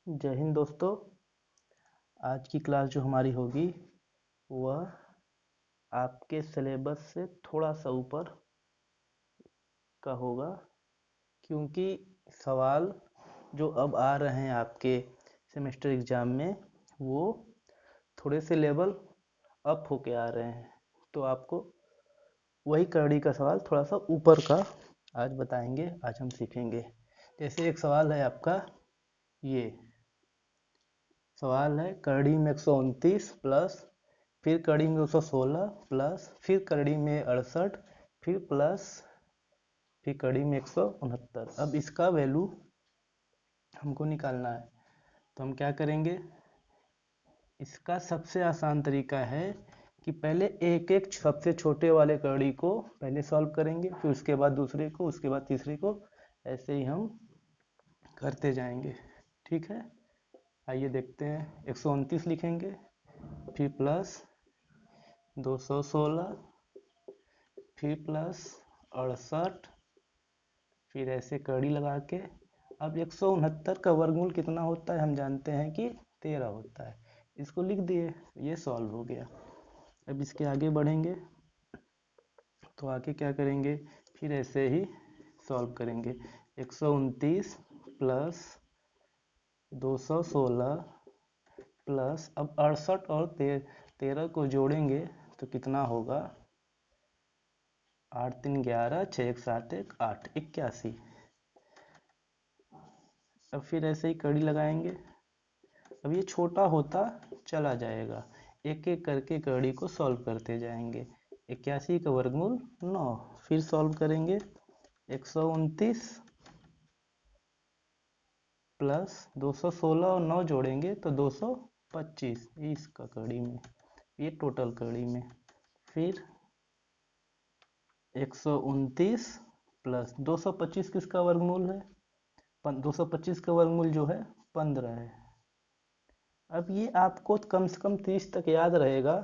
जय हिंद दोस्तों। आज की क्लास जो हमारी होगी वह आपके सिलेबस से थोड़ा सा ऊपर का होगा, क्योंकि सवाल जो अब आ रहे हैं आपके सेमेस्टर एग्ज़ाम में वो थोड़े से लेवल अप होके आ रहे हैं। तो आपको वही करड़ी का सवाल थोड़ा सा ऊपर का आज बताएंगे, आज हम सीखेंगे। जैसे एक सवाल है आपका, ये सवाल है करड़ी में 129 प्लस, फिर कड़ी में 216 प्लस, फिर कड़ी में 68, फिर प्लस, फिर कड़ी में 169। अब इसका वैल्यू हमको निकालना है, तो हम क्या करेंगे। इसका सबसे आसान तरीका है कि पहले एक एक सबसे छोटे वाले कड़ी को पहले सॉल्व करेंगे, फिर उसके बाद दूसरे को, उसके बाद तीसरे को, ऐसे ही हम करते जाएंगे। ठीक है, आइए देखते हैं। 129 लिखेंगे, फिर प्लस 216, फिर प्लस 68, फिर ऐसे कड़ी लगा के। अब 169 का वर्गमूल कितना होता है हम जानते हैं कि 13 होता है। इसको लिख दिए, ये सॉल्व हो गया। अब इसके आगे बढ़ेंगे तो आगे क्या करेंगे, फिर ऐसे ही सॉल्व करेंगे। 129 प्लस 216 प्लस, अब 68 और 13 को जोड़ेंगे तो कितना होगा, 8 3 11, 6 1 7 1 8, 81। अब फिर ऐसे ही कड़ी लगाएंगे। अब ये छोटा होता चला जाएगा, एक एक करके कड़ी को सॉल्व करते जाएंगे। 81 का वर्गमूल 9, फिर सॉल्व करेंगे। 129 प्लस 216 और 9 जोड़ेंगे तो 225 इसका कड़ी में, ये टोटल कड़ी में। फिर 129 प्लस 225 किसका वर्गमूल है, 225 का वर्गमूल जो है 15 है। अब ये आपको कम से कम 30 तक याद रहेगा,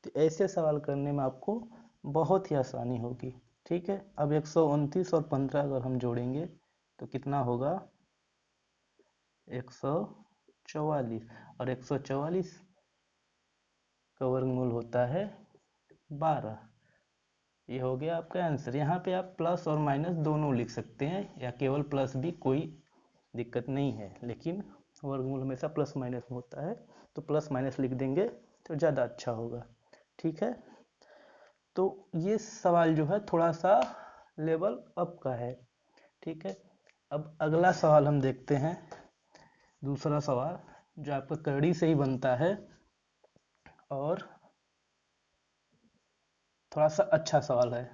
तो ऐसे सवाल करने में आपको बहुत ही आसानी होगी। ठीक है, अब 129 और 15 अगर हम जोड़ेंगे तो कितना होगा, 144, और 144 का वर्गमूल होता है 12। ये हो गया आपका आंसर। यहाँ पे आप प्लस और माइनस दोनों लिख सकते हैं, या केवल प्लस भी, कोई दिक्कत नहीं है, लेकिन वर्गमूल हमेशा प्लस माइनस में होता है, तो प्लस माइनस लिख देंगे तो ज़्यादा अच्छा होगा। ठीक है, तो ये सवाल जो है थोड़ा सा लेवल अप का है। ठीक है, अब अगला सवाल हम देखते हैं, दूसरा सवाल जो आपका कड़ी से ही बनता है और थोड़ा सा अच्छा सवाल है।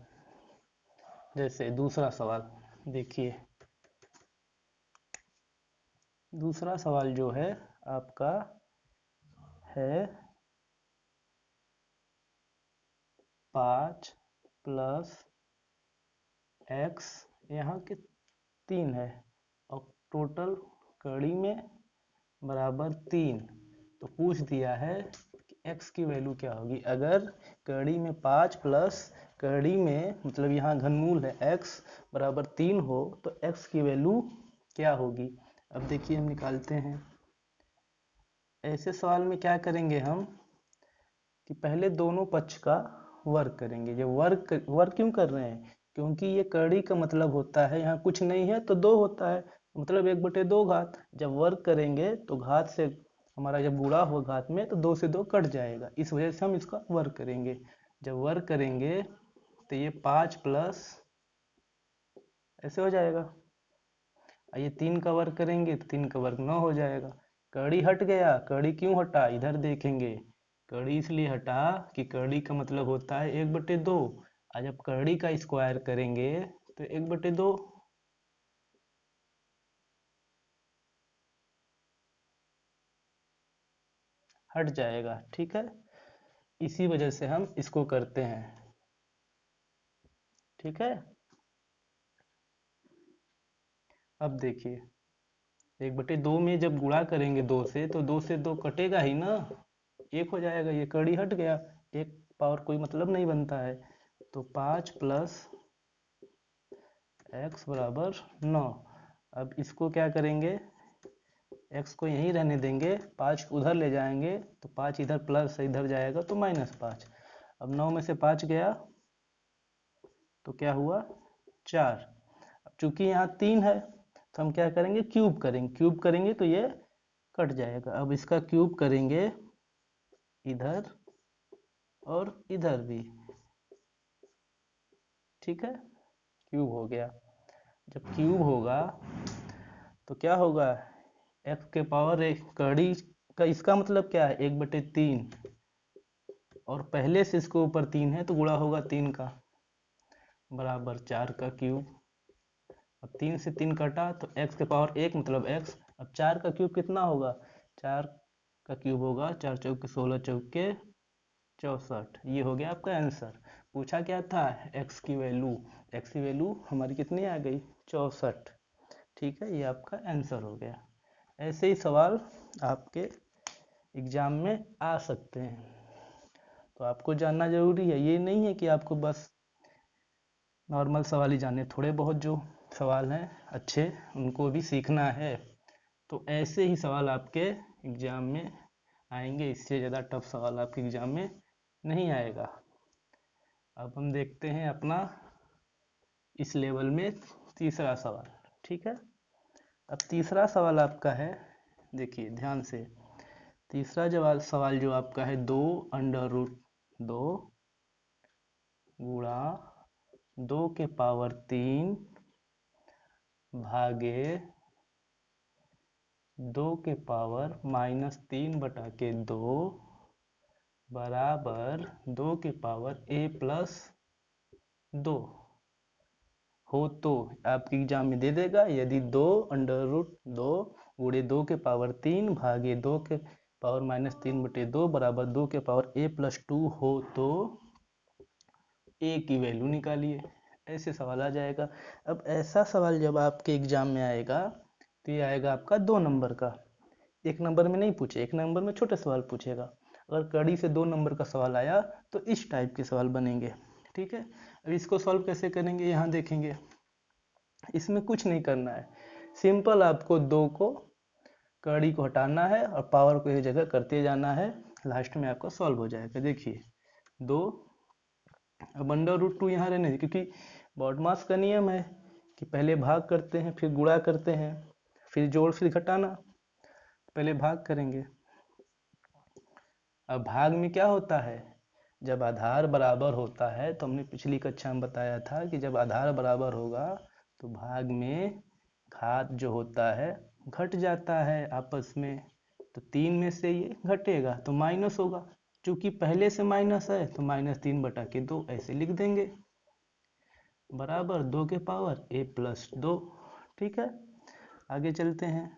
जैसे दूसरा सवाल देखिए, दूसरा सवाल जो है आपका है 5 प्लस एक्स, यहाँ के 3 है और टोटल कड़ी में बराबर 3। तो पूछ दिया है कि x की वैल्यू क्या होगी। अगर कड़ी में 5 प्लस कड़ी में मतलब यहाँ घनमूल है x बराबर 3 हो तो x की वैल्यू क्या होगी। अब देखिए हम निकालते हैं। ऐसे सवाल में क्या करेंगे हम कि पहले दोनों पक्ष का वर्ग करेंगे। जब वर्ग क्यों कर रहे हैं, क्योंकि ये कड़ी का मतलब होता है यहाँ कुछ नहीं है तो 2 होता है, मतलब 1/2 घात। जब वर्ग करेंगे तो घात से हमारा जब गुणा हो घात में तो 2 से 2 कट जाएगा, इस वजह से हम इसका वर्ग करेंगे। जब वर्ग करेंगे तो ये 5 प्लस ऐसे हो जाएगा, ये 3 का वर्ग करेंगे तो 3 का वर्ग 9 हो जाएगा। कड़ी हट गया, कड़ी क्यों हटा इधर देखेंगे, कड़ी इसलिए हटा कि कड़ी का मतलब होता है 1/2। आज जब कड़ी का स्क्वायर करेंगे तो 1/2 हट जाएगा। ठीक है, इसी वजह से हम इसको करते हैं। ठीक है, अब देखिए 1/2 में जब गुणा करेंगे 2 से तो 2 से 2 कटेगा ही ना, 1 हो जाएगा, ये कड़ी हट गया, एक पावर कोई मतलब नहीं बनता है। तो 5 प्लस x बराबर 9। अब इसको क्या करेंगे, x को यहीं रहने देंगे, 5 उधर ले जाएंगे तो 5 इधर प्लस से इधर जाएगा तो -5। अब 9 में से 5 गया तो क्या हुआ 4। अब चूंकि यहाँ 3 है तो हम क्या करेंगे, क्यूब करेंगे तो ये कट जाएगा। अब इसका क्यूब करेंगे इधर और इधर भी, ठीक है, क्यूब हो गया। जब क्यूब होगा तो क्या होगा, x के पावर एक कड़ी का, इसका मतलब क्या है 1/3, और पहले से इसको ऊपर 3 है तो गुणा होगा 3 का, बराबर 4 का क्यूब। अब 3 से 3 कटा तो x के पावर 1 मतलब x। अब 4 का क्यूब कितना होगा, 4 का क्यूब होगा 4 चौके 16 चौके 64। ये हो गया आपका आंसर। पूछा क्या था, x की वैल्यू हमारी कितनी आ गई 64। ठीक है, ये आपका आंसर हो गया। ऐसे ही सवाल आपके एग्जाम में आ सकते हैं, तो आपको जानना जरूरी है। ये नहीं है कि आपको बस नॉर्मल सवाल ही जाने, थोड़े बहुत जो सवाल हैं अच्छे उनको भी सीखना है। तो ऐसे ही सवाल आपके एग्जाम में आएंगे, इससे ज़्यादा टफ सवाल आपके एग्जाम में नहीं आएगा। अब हम देखते हैं अपना इस लेवल में तीसरा सवाल। ठीक है, अब तीसरा सवाल आपका है, देखिए ध्यान से, तीसरा सवाल जो आपका है 2√2 गुणा 2 के पावर 3 भागे 2 के पावर -3/2 बराबर 2 के पावर a+2 हो तो आपके एग्जाम में दे देगा। यदि 2√2 गुणे 2 के पावर 3 भागे 2 के पावर -3/2 बराबर 2 के पावर a+2 हो तो a की वैल्यू निकालिए। ऐसे सवाल आ जाएगा। अब ऐसा सवाल जब आपके एग्जाम में आएगा तो ये आएगा आपका 2 नंबर का। 1 नंबर में नहीं पूछे, 1 नंबर में छोटे सवाल पूछेगा। अगर कड़ी से 2 नंबर का सवाल आया तो इस टाइप के सवाल बनेंगे। ठीक है, अब इसको सॉल्व कैसे करेंगे, यहाँ देखेंगे। इसमें कुछ नहीं करना है, सिंपल आपको 2 को कड़ी को हटाना है और पावर को एक जगह करते जाना है, लास्ट में आपका सॉल्व हो जाएगा। देखिए 2, अब √2 यहाँ रहने दीजिए, क्योंकि बॉडमास का नियम है कि पहले भाग करते हैं फिर गुणा करते हैं, फिर जोड़ फिर घटाना। पहले भाग करेंगे। अब भाग में क्या होता है, जब आधार बराबर होता है, तो हमने पिछली कक्षा में बताया था कि जब आधार बराबर होगा तो भाग में घात जो होता है घट जाता है आपस में, तो 3 में से ये घटेगा तो माइनस होगा। चूंकि पहले से माइनस है तो -3/2 ऐसे लिख देंगे, बराबर 2 के पावर a+2। ठीक है, आगे चलते हैं।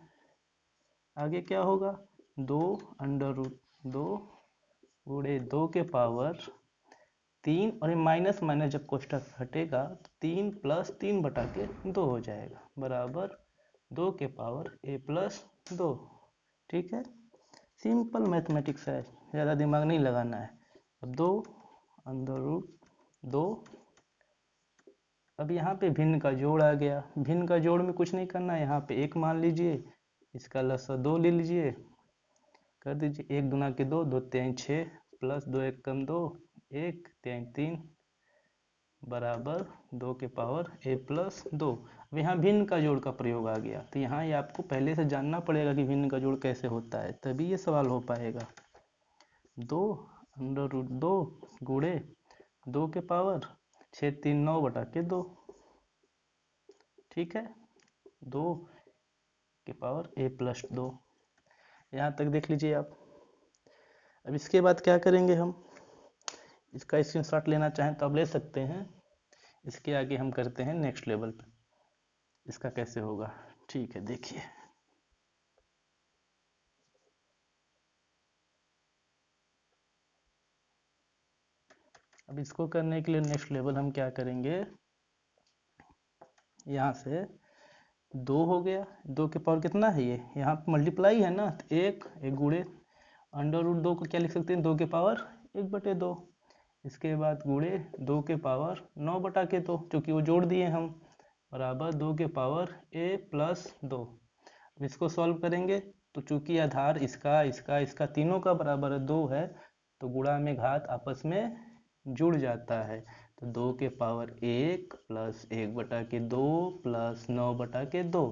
आगे क्या होगा, 2√2 गुणे 2 के पावर 3, और ये माइनस माइनस जब कोष्टक हटेगा तो 3 + 3/2 हो जाएगा, बराबर 2 के पावर a+2। ठीक है, सिंपल मैथमेटिक्स है, ज़्यादा दिमाग नहीं लगाना है। अब 2√2, अब यहाँ पे भिन्न का जोड़ आ गया। भिन्न का जोड़ में कुछ नहीं करना है, यहाँ पे 1 मान लीजिए, इसका लसा 2 ले लीजिए, कर दीजिए 1 दूना के 2, 2 3 6 प्लस 2 1 कम 2 1 3 3 बराबर 2 के पावर a+2। अब यहाँ भिन्न का जोड़ का प्रयोग आ गया, तो यहाँ ये आपको पहले से जानना पड़ेगा कि भिन्न का जोड़ कैसे होता है, तभी ये सवाल हो पाएगा। 2√2 गुणे 2 के पावर 6 3 9/2। ठीक है, 2 के पावर a+2, यहाँ तक देख लीजिए आप। अब इसके बाद क्या करेंगे, हम इसका स्क्रीनशॉट लेना चाहें तो आप ले सकते हैं। इसके आगे हम करते हैं नेक्स्ट लेवल पे, इसका कैसे होगा। ठीक है, देखिए अब इसको करने के लिए नेक्स्ट लेवल हम क्या करेंगे, यहाँ से 2 हो गया, 2 के पावर कितना है, ये यहाँ मल्टीप्लाई है ना, तो एक गुणे √2 को क्या लिख सकते हैं, 2 के पावर 1/2। इसके बाद गुणे 2 के पावर 9/2, क्योंकि वो जोड़ दिए हम, बराबर 2 के पावर a+2। अब इसको सॉल्व करेंगे तो चूंकि आधार इसका इसका इसका तीनों का बराबर 2 है, तो गुणा में घात आपस में जुड़ जाता है। तो 2 के पावर 1 प्लस 1/2 प्लस 9/2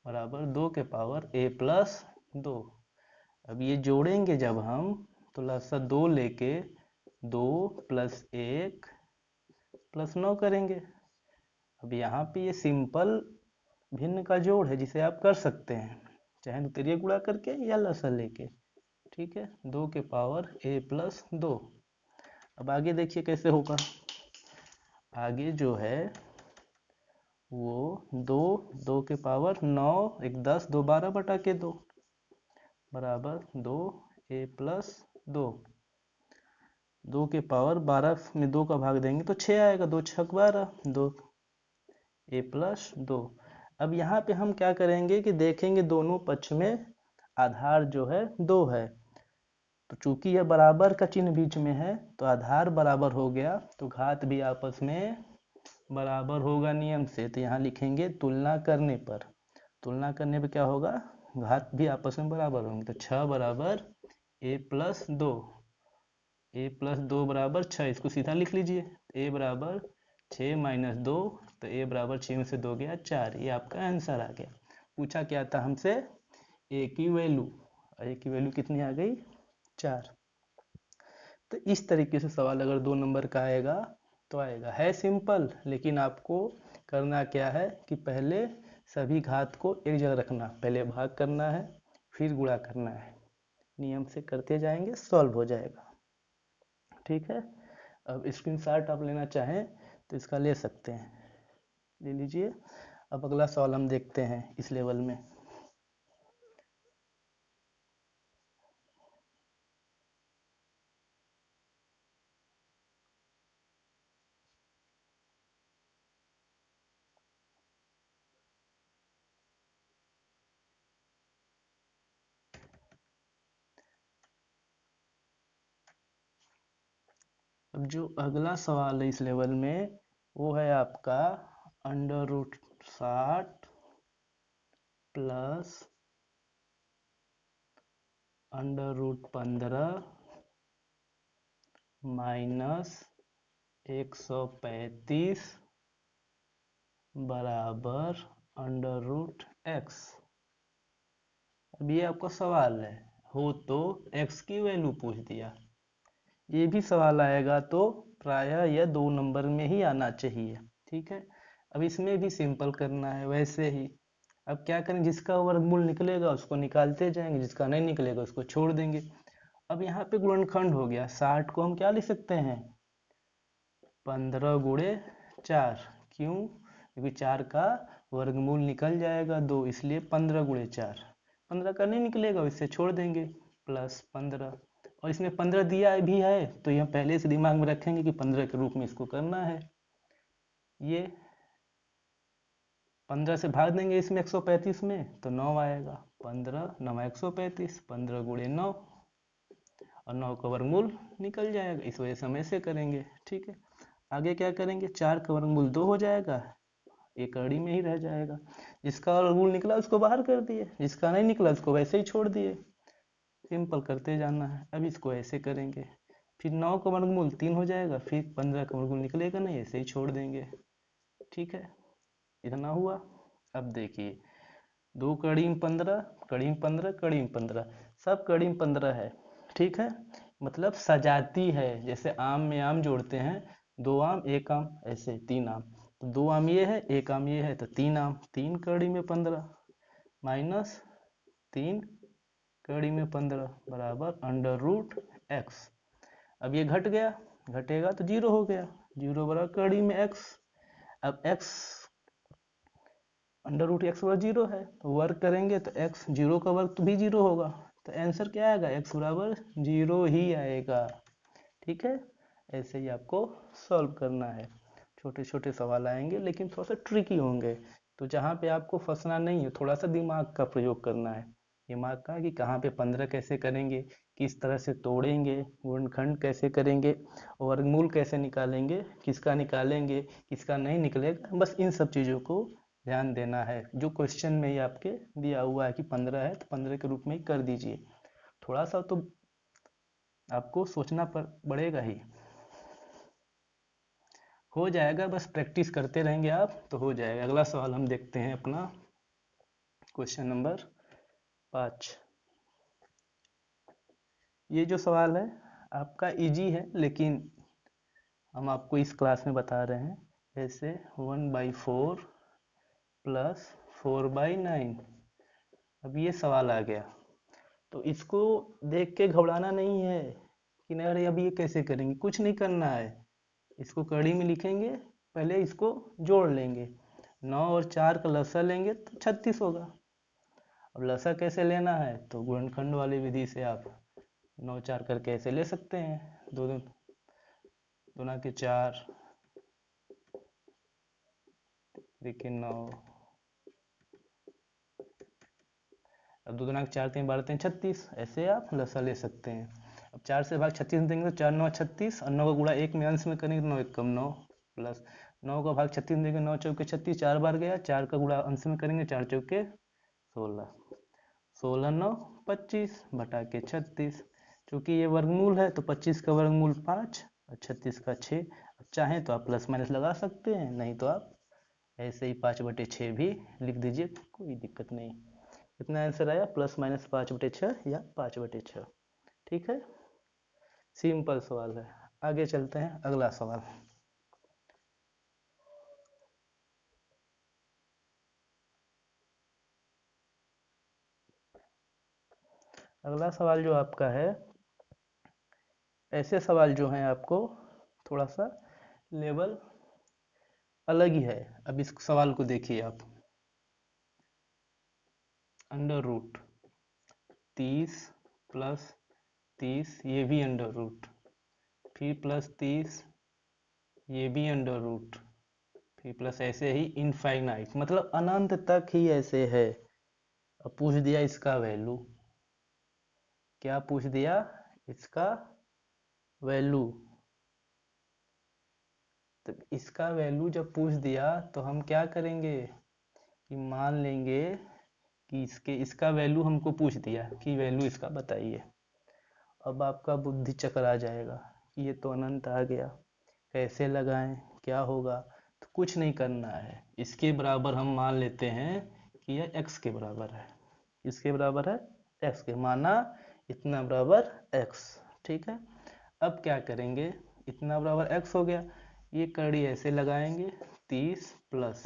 बराबर 2 के पावर a प्लस 2। अब ये जोड़ेंगे जब हम तो लसा 2 लेके 2 प्लस 1 प्लस 9 करेंगे। अब यहाँ पे ये सिंपल भिन्न का जोड़ है जिसे आप कर सकते हैं, चाहे द्वितीय गुणा करके या लसा लेके। ठीक है, 2 के पावर a प्लस 2। अब आगे देखिए कैसे होगा। आगे जो है वो 2 के पावर 9 1 10 2 12/2 बराबर 2 a प्लस 2। 2 के पावर 12 में 2 का भाग देंगे तो 6 आएगा, 2 6 12 2 a प्लस 2। अब यहाँ पे हम क्या करेंगे कि देखेंगे दोनों पक्ष में आधार जो है 2 है, तो चूंकि यह बराबर का चिन्ह बीच में है तो आधार बराबर हो गया, तो घात भी आपस में बराबर होगा नियम से। तो यहाँ लिखेंगे तुलना करने पर, तुलना करने पर क्या होगा, घात भी आपस में बराबर होंगे। तो 6 बराबर a प्लस 2, a प्लस 2 बराबर 6, इसको सीधा लिख लीजिए। a बराबर 6 माइनस 2, तो a बराबर 6 में से 2 गया 4। ये आपका आंसर आ गया। पूछा क्या था हमसे, a की वैल्यू, a की वैल्यू कितनी आ गई, 4। तो इस तरीके से सवाल अगर 2 नंबर का आएगा तो आएगा। है सिंपल, लेकिन आपको करना क्या है कि पहले सभी घात को एक जगह रखना, पहले भाग करना है फिर गुणा करना है, नियम से करते जाएंगे सॉल्व हो जाएगा। ठीक है, अब स्क्रीनशॉट आप लेना चाहें तो इसका ले सकते हैं, ले लीजिए। अब अगला सवाल हम देखते हैं इस लेवल में। अब जो अगला सवाल है इस लेवल में वो है आपका √60 प्लस √15 माइनस 135 बराबर √x। अब ये आपका सवाल है, हो तो x की वैल्यू पूछ दिया। ये भी सवाल आएगा तो प्रायः यह 2 नंबर में ही आना चाहिए। ठीक है, अब इसमें भी सिंपल करना है वैसे ही। अब क्या करें, जिसका वर्गमूल निकलेगा उसको निकालते जाएंगे, जिसका नहीं निकलेगा उसको छोड़ देंगे। अब यहाँ पे गुणनखंड हो गया, 60 को हम क्या लिख सकते हैं, 15 गुणे 4। क्यों, क्योंकि 4 का वर्गमूल निकल जाएगा 2, इसलिए 15 गुणे 4। 15 का नहीं निकलेगा, इससे छोड़ देंगे, प्लस 15। और इसमें 15 दिया भी है तो यह पहले से दिमाग में रखेंगे कि 15 के रूप में इसको करना है। ये 15 से भाग देंगे इसमें 135 में तो 9 आएगा, 15 9 135, 15 गुणे 9 और 9 का वर्गमूल निकल जाएगा, इस वजह से हम ऐसे करेंगे। ठीक है, आगे क्या करेंगे, 4 का वर्गमूल 2 हो जाएगा, एक कड़ी में ही रह जाएगा। जिसका वर्गमूल निकला उसको बाहर कर दिए, जिसका नहीं निकला उसको वैसे ही छोड़ दिए। सिंपल करते जाना है। अब इसको ऐसे करेंगे, फिर 9 का वर्गमूल 3 हो जाएगा, फिर 15 का वर्गमूल निकलेगा नहीं, ऐसे ही छोड़ देंगे। ठीक है, इतना हुआ। अब देखिए 2 कड़ी में 15, कड़ी में 15, कड़ी में 15, सब कड़ी में 15 है। ठीक है, मतलब सजाती है, जैसे आम में आम जोड़ते हैं, 2 आम 1 आम, ऐसे 3 आम, तो 2 आम ये है 1 आम ये है, तो 3 आम, 3 कड़ी में 15 माइनस 3 कड़ी में 15 बराबर √x। अब ये घट गया, घटेगा तो 0 हो गया, 0 बराबर कड़ी में x। अब x √x बराबर 0 है, तो वर्ग करेंगे तो x 0 का वर्ग तो भी 0 होगा, तो आंसर क्या आएगा, x बराबर 0 ही आएगा। ठीक है, ऐसे ही आपको सॉल्व करना है। छोटे छोटे सवाल आएंगे लेकिन थोड़ा सा ट्रिकी होंगे, तो जहाँ पे आपको फंसना नहीं है, थोड़ा सा दिमाग का प्रयोग करना है। दिमाग का कि कहाँ पे 15 कैसे करेंगे, किस तरह से तोड़ेंगे, गुणनखंड कैसे करेंगे, वर्गमूल कैसे निकालेंगे, किसका निकालेंगे किसका नहीं निकलेगा, बस इन सब चीज़ों को ध्यान देना है। जो क्वेश्चन में ही आपके दिया हुआ है कि 15 है तो 15 के रूप में ही कर दीजिए। थोड़ा सा तो आपको सोचना पड़ेगा ही। हो जाएगा, बस प्रैक्टिस करते रहेंगे आप तो हो जाएगा। अगला सवाल हम देखते हैं अपना क्वेश्चन नंबर 5। ये जो सवाल है आपका इजी है, लेकिन हम आपको इस क्लास में बता रहे हैं। ऐसे 1/4 प्लस 4/9। अब ये सवाल आ गया तो इसको देख के घबराना नहीं है कि नहीं अरे अब ये कैसे करेंगे, कुछ नहीं करना है। इसको कड़ी में लिखेंगे, पहले इसको जोड़ लेंगे। 9 और 4 का लसा लेंगे तो 36 होगा। अब लसा कैसे लेना है तो गुणनखंड वाली विधि से आप 9 4 करके ऐसे ले सकते हैं। दो दूना के 4, देखिए 9। अब 2 दूना के 4 3 12 3 36, ऐसे आप लसा ले सकते हैं। अब 4 से भाग 36 देंगे तो 4 9 36, और 9 का गुणा 1 में अंश में करेंगे तो 9 1 कम 9, प्लस 9 का भाग 36 देंगे 9 चौके 36, 4 बार गया। 4 का गुणा अंश में करेंगे 4 चौके 16, 16 9 25 बटा के 36। चूँकि ये वर्गमूल है तो 25 का वर्गमूल 5 और 36 का 6। अब चाहें तो आप प्लस माइनस लगा सकते हैं, नहीं तो आप ऐसे ही 5/6 भी लिख दीजिए, कोई दिक्कत नहीं। कितना आंसर आया, प्लस माइनस 5/6 या 5/6। ठीक है, सिंपल सवाल है। आगे चलते हैं अगला सवाल। अगला सवाल जो आपका है, ऐसे सवाल जो हैं आपको थोड़ा सा लेवल अलग ही है। अब इस सवाल को देखिए आप। अंडर रूट 30 प्लस 30, ये भी अंडर रूट, फिर प्लस 30, ये भी अंडर रूट, फिर प्लस ऐसे ही इनफाइनाइट, मतलब अनंत तक ही ऐसे है। अब पूछ दिया इसका वैल्यू, क्या पूछ दिया, इसका वैल्यू। तो इसका वैल्यू जब पूछ दिया तो हम क्या करेंगे कि मान लेंगे कि इसका वैल्यू हमको पूछ दिया कि वैल्यू इसका बताइए। अब आपका बुद्धि चक्कर आ जाएगा कि ये तो अनंत आ गया, कैसे लगाएं, क्या होगा। तो कुछ नहीं करना है, इसके बराबर हम मान लेते हैं कि यह x के बराबर है। इसके बराबर है x के, माना इतना बराबर x। ठीक है, अब क्या करेंगे, इतना बराबर x हो गया, ये कड़ी ऐसे लगाएंगे 30 प्लस,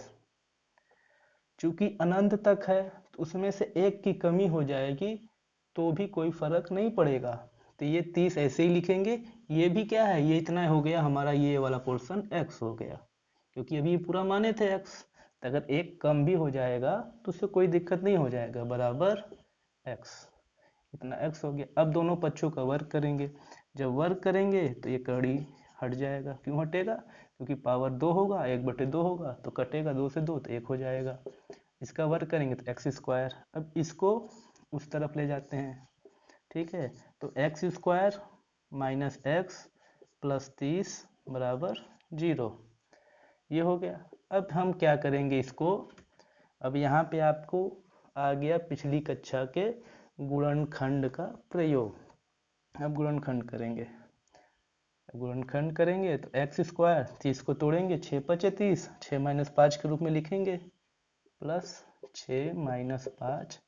चूंकि अनंत तक है तो उसमें से एक की कमी हो जाएगी तो भी कोई फर्क नहीं पड़ेगा। तो ये 30 ऐसे ही लिखेंगे। ये भी क्या है, ये इतना हो गया हमारा, ये वाला पोर्शन x हो गया, क्योंकि अभी ये पूरा माने थे x। तो अगर एक कम भी हो जाएगा तो उससे कोई दिक्कत नहीं हो जाएगा, बराबर x। इतना x हो गया। अब दोनों पक्षों का वर्ग करेंगे। जब वर्ग करेंगे तो ये कड़ी हट जाएगा। क्यों हटेगा, क्योंकि पावर 2 होगा, 1/2 होगा तो कटेगा 2 से 2 तो 1 हो जाएगा। इसका वर्ग करेंगे तो एक्स स्क्वायर। अब इसको उस तरफ ले जाते हैं। ठीक है, तो x square minus x plus 30 बराबर 0, ये हो गया। अब हम क्या करेंगे इसको, अब यहाँ पे आपको आ गया पिछली कक्षा के गुणनखंड का प्रयोग। अब गुणनखंड करेंगे, गुणनखंड करेंगे तो एक्स स्क्वायर 30 को तोड़ेंगे, 6 5 30, 6 माइनस 5 के रूप में लिखेंगे, प्लस 6 माइनस 5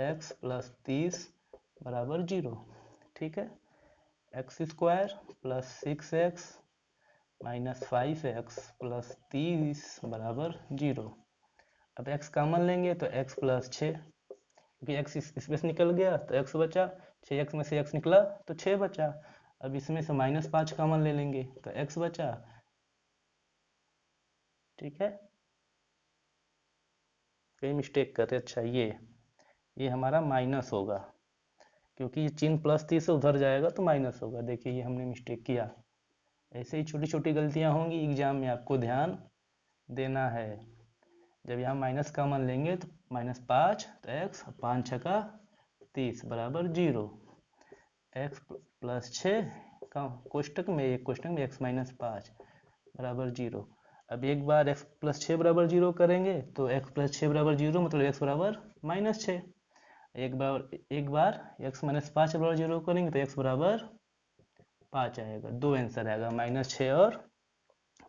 एक्स प्लस 30 बराबर 0। ठीक है, x square plus 6x minus 5x plus 30 बराबर 0। अब x कॉमन लेंगे तो x प्लस 6, क्योंकि x इसमें से निकल गया तो x बचा, 6x में से x निकला तो 6 बचा। अब इसमें से माइनस 5 कॉमन ले लेंगे तो x बचा। ठीक है, कहीं मिस्टेक कर रहे, अच्छा ये हमारा माइनस होगा, क्योंकि ये चिन्ह प्लस 30 से उधर जाएगा तो माइनस होगा। देखिए ये हमने मिस्टेक किया। ऐसे ही छोटी छोटी गलतियां होंगी, एग्जाम में आपको ध्यान देना है। जब यहाँ माइनस कॉमन लेंगे तो -5 तो x, 5 छका 30 बराबर 0। x प्लस 6 का कोष्टक में, एक कोष्टक में x माइनस 5 बराबर 0। अब एक बार x प्लस 6 बराबर 0 करेंगे तो x प्लस 6 बराबर 0 मतलब x बराबर -6। एक बार x माइनस 5 बराबर 0 करेंगे तो x बराबर 5 आएगा। दो आंसर आएगा, -6 और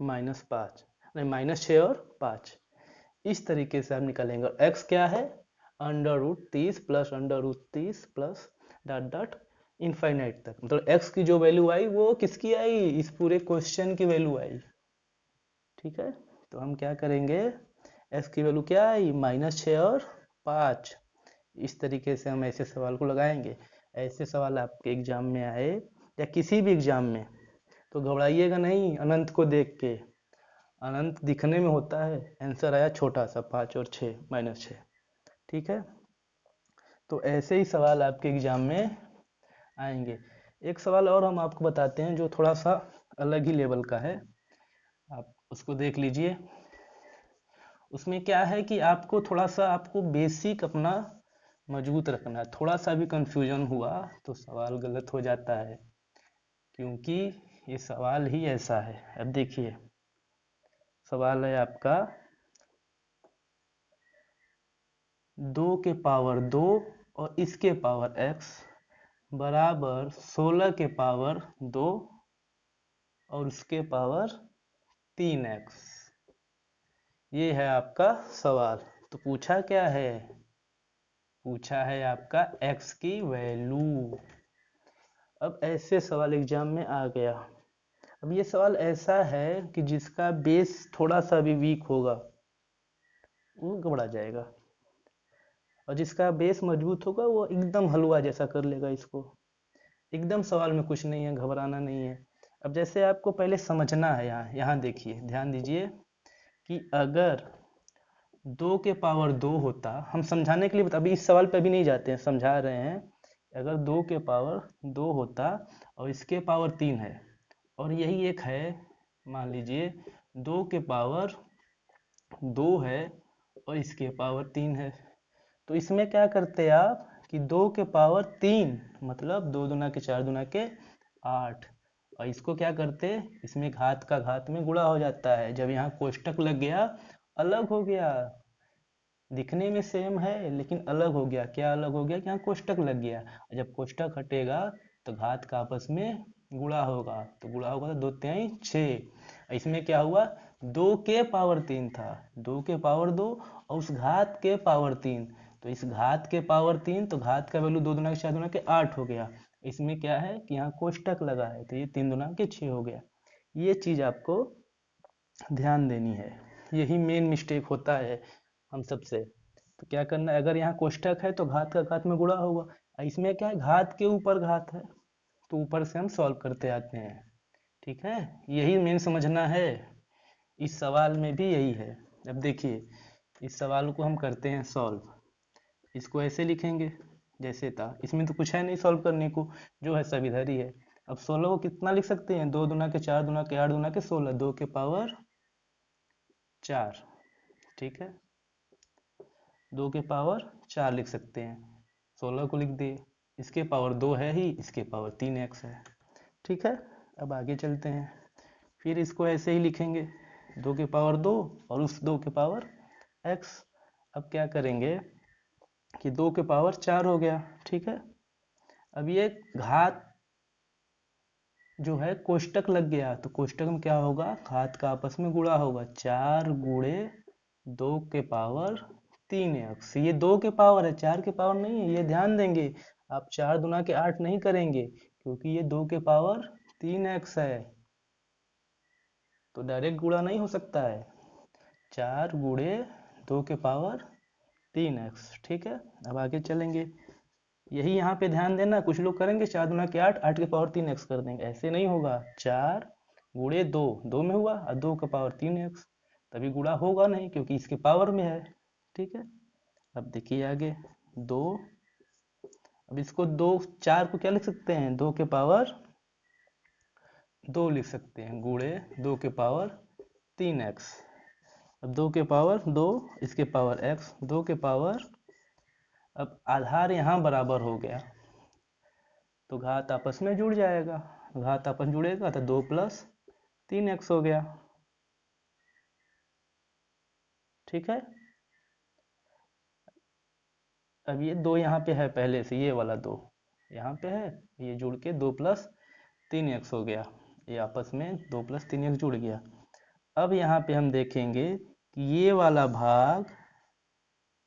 -5, नहीं -6 और 5। इस तरीके से आप निकालेंगे। और x क्या है, √30 plus √30 plus dot dot infinite तक, मतलब x की जो वैल्यू आई वो किसकी आई, इस पूरे क्वेश्चन की वैल्यू आई। ठीक है, तो हम क्या करेंगे, x की वैल्यू क्या आई, -6 और 5। इस तरीके से हम ऐसे सवाल को लगाएंगे। ऐसे सवाल आपके एग्जाम में आए या किसी भी एग्जाम में तो घबराइएगा नहीं अनंत को देख के। अनंत दिखने में होता है, आंसर आया छोटा सा 5 और 6 -6। ठीक है, तो ऐसे ही सवाल आपके एग्जाम में आएंगे। एक सवाल और हम आपको बताते हैं जो थोड़ा सा अलग ही लेवल का है, आप उसको देख लीजिए। उसमें क्या है कि आपको थोड़ा सा आपको बेसिक अपना मजबूत रखना है। थोड़ा सा भी कंफ्यूजन हुआ तो सवाल गलत हो जाता है, क्योंकि ये सवाल ही ऐसा है। अब देखिए, सवाल है आपका 2 के पावर 2 और इसके पावर x बराबर 16 के पावर 2 और उसके पावर 3x। ये है आपका सवाल। तो पूछा क्या है, पूछा है आपका x की वैल्यू। अब ऐसे सवाल एग्जाम में आ गया। अब ये सवाल ऐसा है कि जिसका बेस थोड़ा सा भी वीक होगा वो घबरा जाएगा, और जिसका बेस मजबूत होगा वो एकदम हलवा जैसा कर लेगा इसको। एकदम सवाल में कुछ नहीं है, घबराना नहीं है। अब जैसे आपको पहले समझना है, यहाँ देखिए, ध्यान दीजिए कि अगर 2 के पावर 2 होता, हम समझाने के लिए अभी इस सवाल पे अभी नहीं जाते हैं, समझा रहे हैं। अगर 2 के पावर 2 होता और इसके पावर 3 है, और यही एक है, मान लीजिए 2 के पावर 2 है और इसके पावर 3 है, तो इसमें क्या करते आप कि 2 के पावर 3 मतलब 2 दूना के 4 दूना के 8, और इसको क्या करते, इसमें घात का घात में गुणा हो जाता है। जब यहाँ कोष्टक लग गया, अलग हो गया, दिखने में सेम है लेकिन अलग हो गया। क्या अलग हो गया कि यहाँ कोष्टक लग गया। जब कोष्टक हटेगा तो घात का आपस में गुणा होगा, तो गुणा होगा तो 2 तिहाई 6। इसमें क्या हुआ, 2 के पावर 3 था, 2 के पावर 2 और उस घात के पावर 3, तो इस घात के पावर 3, तो घात का वैल्यू 2 दूना के 4 दूना के 8 हो गया। इसमें क्या है कि यहाँ कोष्टक लगा है, तो ये 3 दूना के 6 हो गया। ये चीज़ आपको ध्यान देनी है, यही मेन मिस्टेक होता है हम सबसे। तो क्या करना है, अगर यहाँ कोष्टक है तो घात का घात में गुणा होगा। इसमें क्या है, घात के ऊपर घात है, तो ऊपर से हम सॉल्व करते आते हैं। ठीक है, यही मेन समझना है। इस सवाल में भी यही है। अब देखिए, इस सवाल को हम करते हैं सॉल्व। इसको ऐसे लिखेंगे जैसे था, इसमें तो कुछ है नहीं सॉल्व करने को, जो है सब इधर ही है। अब 16 को कितना लिख सकते हैं, 2 दूना के 4 दूना के 8 दूना के 16, 2 के पावर 4। ठीक है, 2 के पावर 4 लिख सकते हैं, 16 को लिख दिए। इसके पावर 2 है ही, इसके पावर 3x है। ठीक है, अब आगे चलते हैं। फिर इसको ऐसे ही लिखेंगे, 2 के पावर 2 और उस 2 के पावर x। अब क्या करेंगे कि 2 के पावर 4 हो गया। ठीक है, अब ये घात जो है कोष्टक लग गया, तो कोष्टक में क्या होगा, घात का आपस में गुणा होगा, 4 गुणे 2 के पावर 3x। ये 2 के पावर है, 4 के पावर नहीं है, ये ध्यान देंगे। आप 4 दूना के 8 नहीं करेंगे, क्योंकि ये 2 के पावर 3x है, तो डायरेक्ट गुणा नहीं हो सकता है। 4 गुणे 2 के पावर 3x। ठीक है, अब आगे चलेंगे। यही यहाँ पे ध्यान देना, कुछ लोग करेंगे 4 दूना के 8, 8 के पावर 3x कर देंगे, ऐसे नहीं होगा। 4 गुणे 2, 2 में हुआ, और 2 का पावर 3x, तभी गुणा होगा नहीं क्योंकि इसके पावर में है। ठीक है, अब देखिए आगे 2। अब इसको 2 4 को क्या लिख सकते हैं, 2 के पावर 2 लिख सकते हैं, गुणे 2 के पावर 3x। अब 2 के पावर 2, इसके पावर x, 2 के पावर, अब आधार यहाँ बराबर हो गया तो घात आपस में जुड़ जाएगा, घात आपस में जुड़ेगा तो 2 + 3x हो गया। ठीक है। अब ये 2 यहाँ पे है पहले से, ये वाला 2 यहाँ पे है, ये जुड़ के 2 + 3x हो गया, ये आपस में 2 + 3x जुड़ गया। अब यहाँ पे हम देखेंगे कि ये वाला भाग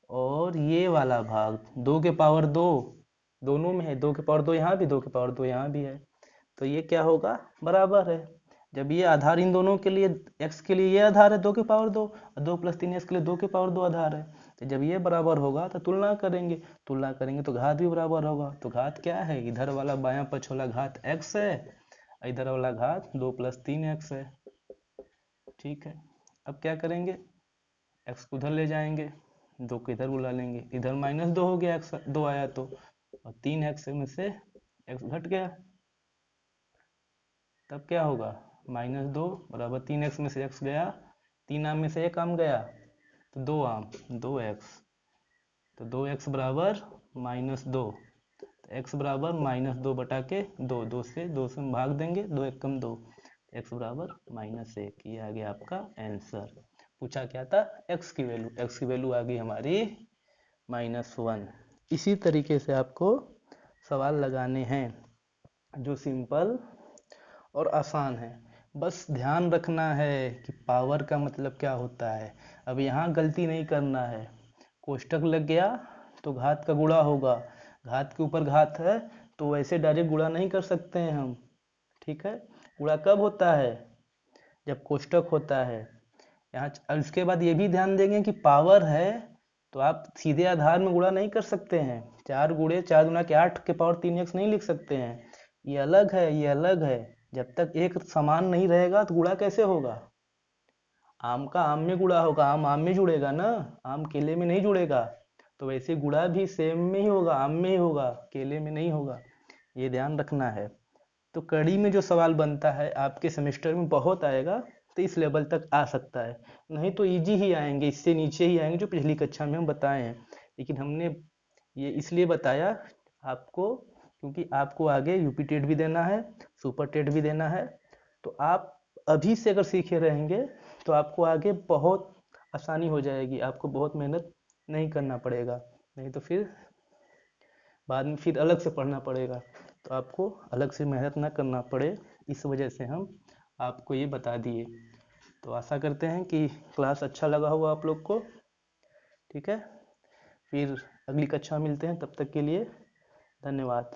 और ये वाला भाग 2 के पावर 2 दोनों में है, 2 के पावर 2 यहाँ भी, 2 के पावर 2 यहाँ भी है, तो ये क्या होगा, बराबर है। जब ये आधार इन दोनों के लिए, x के लिए ये आधार है 2 के पावर 2 और 2 + 3x के लिए 2 के पावर 2 आधार है, तो जब ये बराबर होगा तो तुलना करेंगे, तो घात भी बराबर होगा। तो घात क्या है, इधर वाला बायां पक्ष वाला घात x है, इधर वाला घात 2 + 3x है। ठीक है, अब क्या करेंगे, x को उधर ले जाएंगे, 2 को इधर बुला लेंगे, इधर -2 हो गया, x 2 आया तो, और 3x में से x घट गया, तब क्या होगा, -2 बराबर 3x में से x गया, 3 आम में से 1 आम गया, तो 2 आम 2x, तो 2x बराबर -2, तो x बराबर -2 बटा के 2, 2 से भाग देंगे, 2 × 1 = 2, x बराबर -1। ये आ गया आपका आंसर। पूछा क्या था, x की वैल्यू आ गई हमारी -1। इसी तरीके से आपको सवाल लगाने हैं जो सिंपल और आसान है। बस ध्यान रखना है कि पावर का मतलब क्या होता है। अब यहाँ गलती नहीं करना है, कोष्टक लग गया तो घात का गुणा होगा, घात के ऊपर घात है तो वैसे डायरेक्ट गुणा नहीं कर सकते हैं हम। ठीक है, गुणा कब होता है, जब कोष्टक होता है। यहाँ इसके बाद ये भी ध्यान देंगे कि पावर है तो आप सीधे आधार में गुणा नहीं कर सकते हैं, 4 × 4 × 8 के पावर 3x नहीं लिख सकते हैं, ये अलग है, ये अलग है। जब तक एक समान नहीं रहेगा तो गुणा कैसे होगा, आम का आम में गुणा होगा, आम में जुड़ेगा ना, आम केले में नहीं जुड़ेगा, तो वैसे गुणा भी सेम में ही होगा, आम में ही होगा, केले में नहीं होगा, ये ध्यान रखना है। तो कड़ी में जो सवाल बनता है आपके सेमेस्टर में बहुत आएगा, तो इस लेवल तक आ सकता है, नहीं तो इजी ही आएंगे, इससे नीचे ही आएंगे जो पिछली कक्षा में हम बताए हैं। लेकिन हमने ये इसलिए बताया आपको क्योंकि आपको आगे यूपी टेट भी देना है, सुपर टेट भी देना है, तो आप अभी से अगर सीखे रहेंगे तो आपको आगे बहुत आसानी हो जाएगी, आपको बहुत मेहनत नहीं करना पड़ेगा, नहीं तो फिर बाद में फिर अलग से पढ़ना पड़ेगा, तो आपको अलग से मेहनत ना करना पड़े, इस वजह से हम आपको ये बता दिए। तो आशा करते हैं कि क्लास अच्छा लगा होगा आप लोग को। ठीक है, फिर अगली कक्षा मिलते हैं, तब तक के लिए धन्यवाद।